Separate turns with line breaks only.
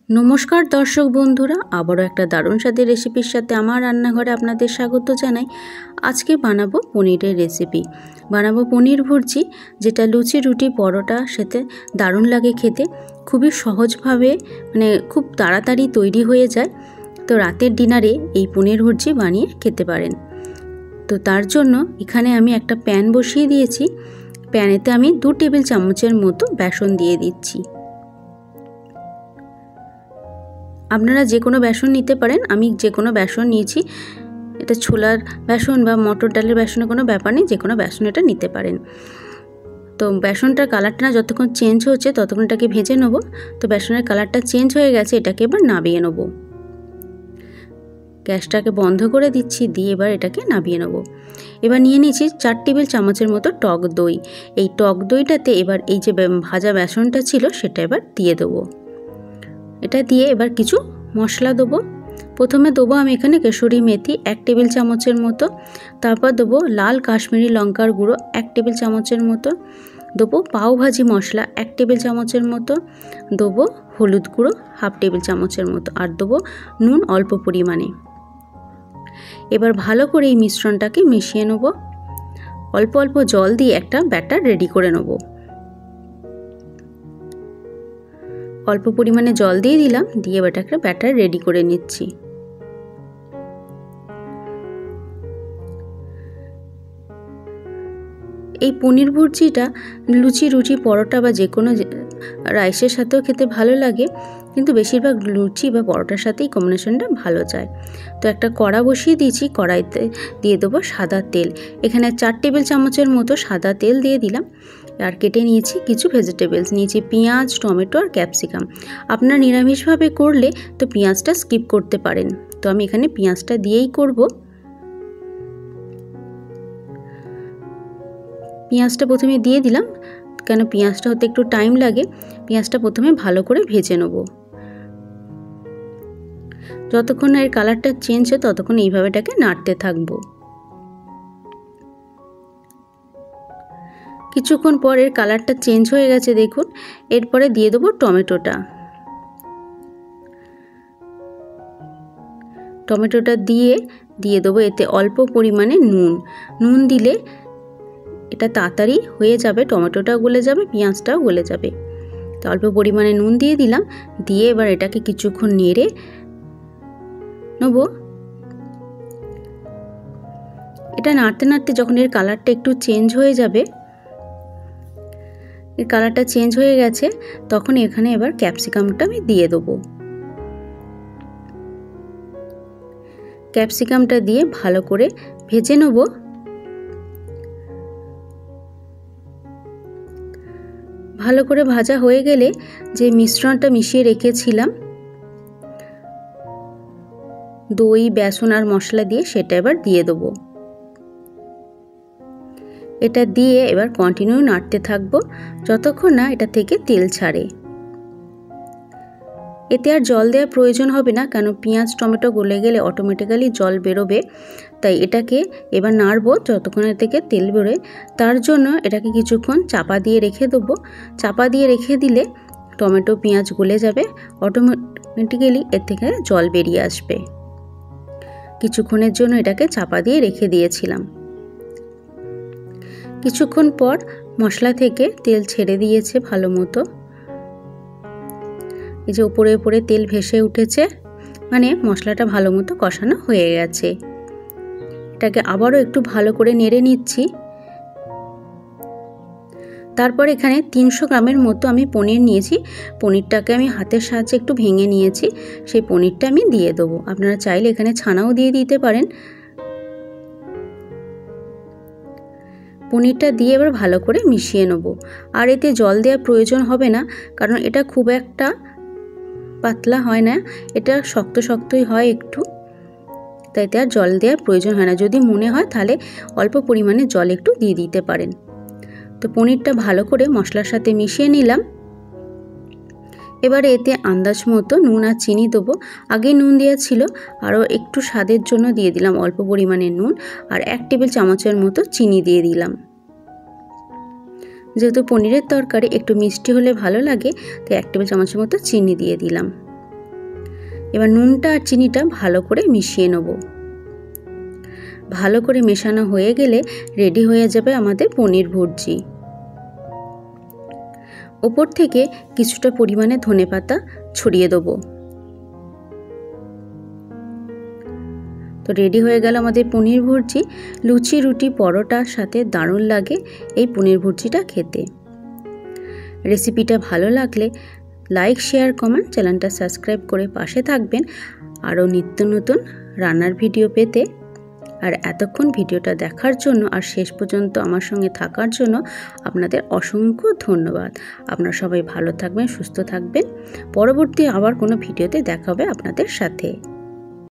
नमस्कार दर्शक बंधुरा आबारो एक दारुण स्वादेर रेसिपिर साथे आमार रान्नाघरे आपनादेर स्वागत जानाई। आज के बानाबो पनिरेर रेसिपि, बानाबो पनिर भुर्जी जेटा लुचि रुटी परोटार साथे दारुण लागे खेते। खूबই सहजभावे माने खूब ताड़ाताड़ी तैरी हये जाय। तो रातेर डिनारे এই पनिर भुर्जी बानिয়ে খেতে পারেন। তো তার জন্য এখানে আমি একটা প্যান বসিয়ে দিয়েছি। প্যানেতে আমি 2 টেবিল চামচের মতো বেসন দিয়ে দিচ্ছি। আপনারা যে কোনো বেসন নিতে পারেন, আমি যে কোনো বেসন নিয়েছি। এটা ছোলার বেসন বা মটর ডালের বেসনের কোনো ব্যাপার নেই, যে কোনো বেসন এটা নিতে পারেন। তো বেসনটার কালারটা যতক্ষণ চেঞ্জ হচ্ছে ততক্ষণ এটাকে ভেজে নেব। তো বেসনের কালারটা চেঞ্জ হয়ে গেছে, এটাকে এবার নামিয়ে নেব। গ্যাসটাকে বন্ধ করে দিচ্ছি, দিয়ে এবার এটাকে নামিয়ে নেব। এবার নিয়ে নিয়েছি 4 টেবিল চামচের মতো টক দই। এই টক দইটাতে এবার এই যে ভাজা বেসনটা ছিল সেটা এবার দিয়ে দেবো। এটা দিয়ে এবার কিছু মশলা দেবো। প্রথমে দেবো আমি এখানে কেশরি মেথি 1 টেবিল চামচের মতো, তারপর দেবো লাল কাশ্মীরি লঙ্কার গুঁড়ো 1 টেবিল চামচের মতো, দেবো পাও ভাজি মশলা 1 টেবিল চামচের মতো, দেবো হলুদ গুঁড়ো 1/2 টেবিল চামচের মতো, আর দেবো নুন অল্প পরিমাণে। এবার ভালো করে এই মিশ্রণটাকে মিশিয়ে নেব। অল্প অল্প জল দিয়ে একটা ব্যাটার রেডি করে নেব। অল্প পরিমাণে জল দিয়ে দিলাম, দিয়ে এটাকে ব্যাটার রেডি করে নিচ্ছি। এই পনির ভুর্জিটা লুচি রুটি পরোটা বা যে কোনো রাইসের সাথেও খেতে ভালো লাগে, কিন্তু বেশিরভাগ লুচি বা পরোটার সাথেই কম্বিনেশনটা ভালো যায়। তো একটা কড়া বসিয়ে দিয়েছি, কড়াইতে দিয়ে দেবো সাদা তেল। এখানে 4 টেবিল চামচের মতো সাদা তেল দিয়ে দিলাম। আর কেটে নিয়েছি কিছু ভেজিটেবলস, নিয়েছি পেঁয়াজ, টমেটো আর ক্যাপসিকাম। আপনারা নিরামিষভাবে করলে তো পেঁয়াজটা স্কিপ করতে পারেন, তো আমি এখানে পেঁয়াজটা দিয়েই করব। পেঁয়াজটা প্রথমে দিয়ে দিলাম, কেন পেঁয়াজটা হতে একটু টাইম লাগে। পেঁয়াজটা প্রথমে ভালো করে ভেজে নেব। যতক্ষণ না এর কালারটা চেঞ্জ হয় ততক্ষণ এইভাবে এটাকে নাড়তে থাকবো। কিছুক্ষণ পর এর কালারটা চেঞ্জ হয়ে গেছে দেখুন। এরপরে দিয়ে দেবো টমেটোটা। টমেটোটা দিয়ে দেবো এতে অল্প পরিমাণে নুন। নুন দিলে এটা তাড়াতাড়ি হয়ে যাবে, টমেটোটাও গলে যাবে, পেঁয়াজটাও গলে যাবে। তো অল্প পরিমাণে নুন দিয়ে দিলাম, দিয়ে এবার এটাকে কিছুক্ষণ নেড়ে নেব। এটা নাড়তে নাড়তে যখন এর কালারটা একটু চেঞ্জ হয়ে যাবে, এর কালারটা চেঞ্জ হয়ে গেছে, তখন এখানে এবার ক্যাপসিকামটা আমি দিয়ে দেবো। ক্যাপসিকামটা দিয়ে ভালো করে ভেজে নেব। ভালো করে ভাজা হয়ে গেলে যে মিশ্রণটা মিশিয়ে রেখেছিলাম দই, বেসন আর মশলা দিয়ে, সেটা এবার দিয়ে দেবো। এটা দিয়ে এবার কন্টিনিউ নাড়তে থাকবো যতক্ষণ না এটা থেকে তেল ছাড়ে। এতে আর জল দেওয়ার প্রয়োজন হবে না, কারণ পেঁয়াজ টমেটো গলে গেলে অটোমেটিক্যালি জল বেরোবে। তাই এটাকে এবার নাড়বো যতক্ষণ এর থেকে তেল বেরোয়। তার জন্য এটাকে কিছুক্ষণ চাপা দিয়ে রেখে দেবো। চাপা দিয়ে রেখে দিলে টমেটো পেঁয়াজ গলে যাবে, অটোমেটিক্যালি এর থেকে জল বেরিয়ে আসবে। কিছুক্ষণের জন্য এটাকে চাপা দিয়ে রেখে দিয়েছিলাম। কিছুক্ষণ পর মশলা থেকে তেল ছেড়ে দিয়েছে ভালো মতো। এই যে উপরে উপরে তেল ভেসে উঠেছে, মানে মশলাটা ভালো মতো কষানো হয়ে গেছে। এটাকে আবারও একটু ভালো করে নেড়ে নিচ্ছি। তারপর এখানে 300 গ্রামের মতো আমি পনির নিয়েছি। পনিরটাকে আমি হাতের সাহায্যে একটু ভেঙে নিয়েছি, সেই পনিরটা আমি দিয়ে দেবো। আপনারা চাইলে এখানে ছানাও দিয়ে দিতে পারেন। পনিরটা দিয়ে এবার ভালো করে মিশিয়ে নেব। আর এতে জল দেওয়ার প্রয়োজন হবে না, কারণ এটা খুব একটা পাতলা হয় না, এটা শক্ত শক্তই হয় একটু, তাই আর জল দেওয়ার প্রয়োজন হয় না। যদি মনে হয় তাহলে অল্প পরিমাণে জল একটু দিয়ে দিতে পারেন। তো পনিরটা ভালো করে মশলার সাথে মিশিয়ে নিলাম। এবারে এতে আন্দাজ মতো নুন আর চিনি দেবো। আগে নুন দেওয়া ছিল, আরও একটু স্বাদের জন্য দিয়ে দিলাম অল্প পরিমাণে নুন, আর 1 টেবিল চামচের মতো চিনি দিয়ে দিলাম। যেহেতু পনিরের তরকারি একটু মিষ্টি হলে ভালো লাগে, তাই 1 টেবিল চামচের মতো চিনি দিয়ে দিলাম। এবার নুনটা আর চিনিটা ভালো করে মিশিয়ে নেব। ভালো করে মেশানো হয়ে গেলে রেডি হয়ে যাবে আমাদের পনির ভুর্জি। ওপর থেকে কিছুটা পরিমাণে ধনেপাতা ছড়িয়ে দেবো। তো রেডি হয়ে গেল আমাদের পনির ভুর্জি। লুচি, রুটি, পরোটার সাথে দারুণ লাগে এই পনির ভুর্জিটা খেতে। রেসিপিটা ভালো লাগলে লাইক, শেয়ার, কমেন্ট, চ্যানেলটা সাবস্ক্রাইব করে পাশে থাকবেন আরও নিত্য নতুন রান্নার ভিডিও পেতে। আর এতক্ষণ ভিডিওটা দেখার জন্য আর শেষ পর্যন্ত আমার সঙ্গে থাকার জন্য আপনাদের অসংখ্য ধন্যবাদ। আপনারা সবাই ভালো থাকবেন, সুস্থ থাকবেন। পরবর্তী আবার কোনো ভিডিওতে দেখা হবে আপনাদের সাথে।